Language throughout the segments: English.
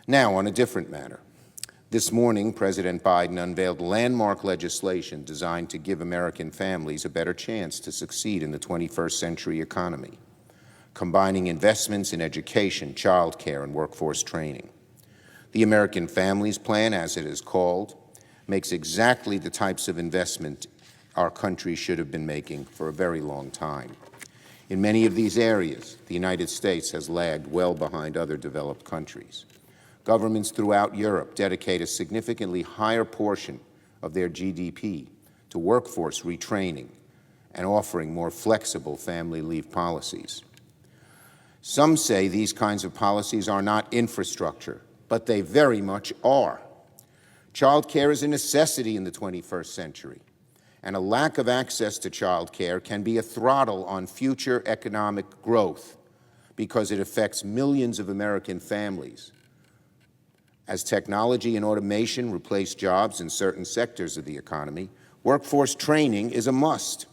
Now, on a different matter. This morning, President Biden unveiled landmark legislation designed to give American families a better chance to succeed in the 21st century economy, combining investments in education, childcare, and workforce training. The American Families Plan, as it is called, makes exactly the types of investment our country should have been making for a very long time. In many of these areas, the United States has lagged well behind other developed countries. Governments throughout Europe dedicate a significantly higher portion of their GDP to workforce retraining and offering more flexible family leave policies. Some say these kinds of policies are not infrastructure, but they very much are. Childcare is a necessity in the 21st century, and a lack of access to childcare can be a throttle on future economic growth because it affects millions of American families. As technology and automation replace jobs in certain sectors of the economy, workforce training is a must.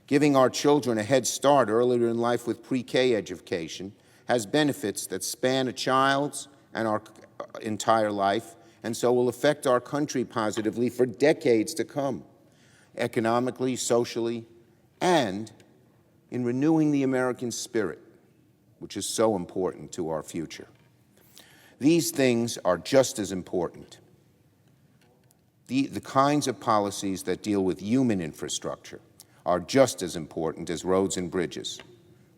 Giving our children a head start earlier in life with pre-K education has benefits that span a child's and our entire life, and so will affect our country positively for decades to come, economically, socially, and in renewing the American spirit, which is so important to our future. These things are just as important. The kinds of policies that deal with human infrastructure are just as important as roads and bridges,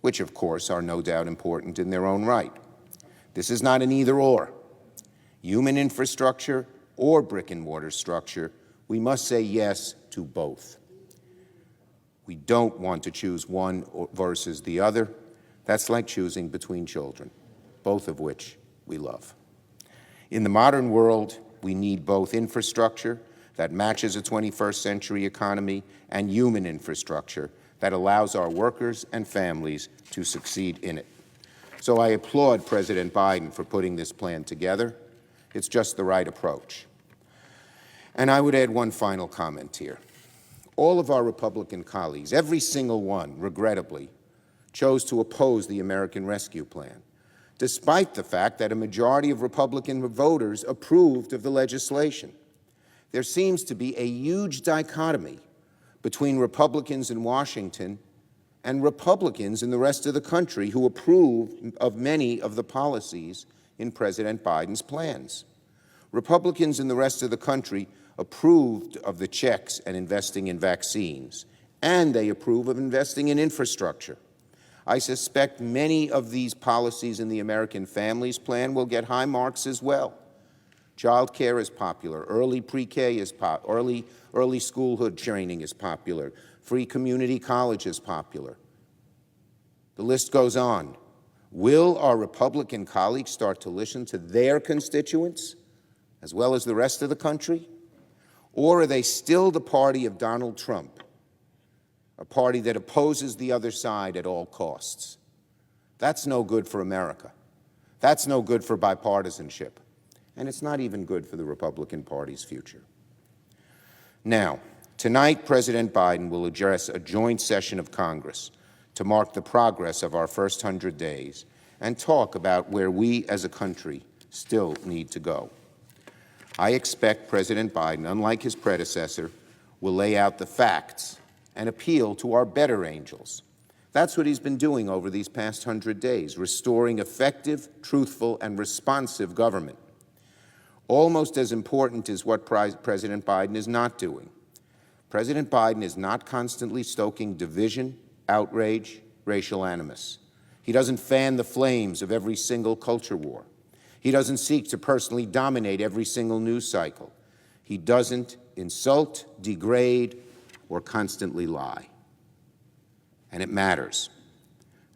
which, of course, are no doubt important in their own right. This is not an either-or. Human infrastructure or brick-and-mortar structure, we must say yes to both. We don't want to choose one versus the other. That's like choosing between children, both of which we love. In the modern world, we need both infrastructure that matches a 21st century economy and human infrastructure that allows our workers and families to succeed in it. So I applaud President Biden for putting this plan together. It's just the right approach. And I would add one final comment here. All of our Republican colleagues, every single one, regrettably, chose to oppose the American Rescue Plan, despite the fact that a majority of Republican voters approved of the legislation. There seems to be a huge dichotomy between Republicans in Washington and Republicans in the rest of the country who approve of many of the policies in President Biden's plans. Republicans in the rest of the country approved of the checks and investing in vaccines, and they approve of investing in infrastructure. I suspect many of these policies in the American Families Plan will get high marks as well. Child care is popular. Early pre-K is popular. Early schoolhood training is popular. Free community college is popular. The list goes on. Will our Republican colleagues start to listen to their constituents as well as the rest of the country? Or are they still the party of Donald Trump, a party that opposes the other side at all costs? That's no good for America. That's no good for bipartisanship. And it's not even good for the Republican Party's future. Now, tonight, President Biden will address a joint session of Congress to mark the progress of our first 100 days and talk about where we as a country still need to go. I expect President Biden, unlike his predecessor, will lay out the facts and appeal to our better angels. That's what he's been doing over these past 100 days, restoring effective, truthful, and responsive government. Almost as important is what President Biden is not doing. President Biden is not constantly stoking division, outrage, racial animus. He doesn't fan the flames of every single culture war. He doesn't seek to personally dominate every single news cycle. He doesn't insult, degrade, or constantly lie. And it matters.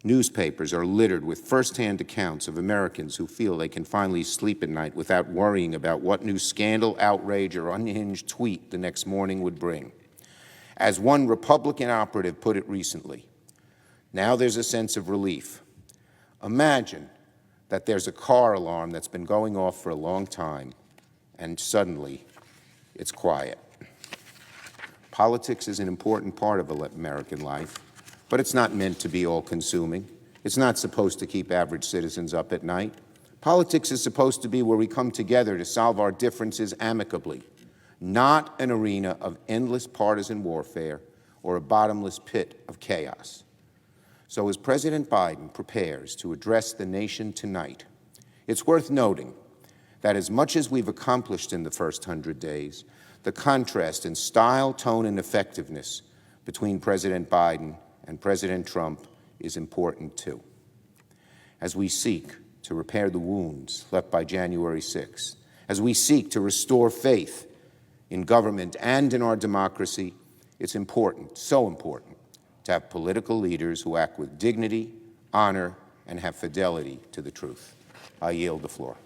Newspapers are littered with firsthand accounts of Americans who feel they can finally sleep at night without worrying about what new scandal, outrage, or unhinged tweet the next morning would bring. As one Republican operative put it recently, now there's a sense of relief. Imagine that there's a car alarm that's been going off for a long time, and suddenly it's quiet. Politics is an important part of American life, but it's not meant to be all-consuming. It's not supposed to keep average citizens up at night. Politics is supposed to be where we come together to solve our differences amicably, not an arena of endless partisan warfare or a bottomless pit of chaos. So as President Biden prepares to address the nation tonight, it's worth noting that as much as we've accomplished in the first 100 days, the contrast in style, tone, and effectiveness between President Biden and President Trump is important too. As we seek to repair the wounds left by January 6th, as we seek to restore faith in government and in our democracy, it's important, so important, to have political leaders who act with dignity, honor, and have fidelity to the truth. I yield the floor.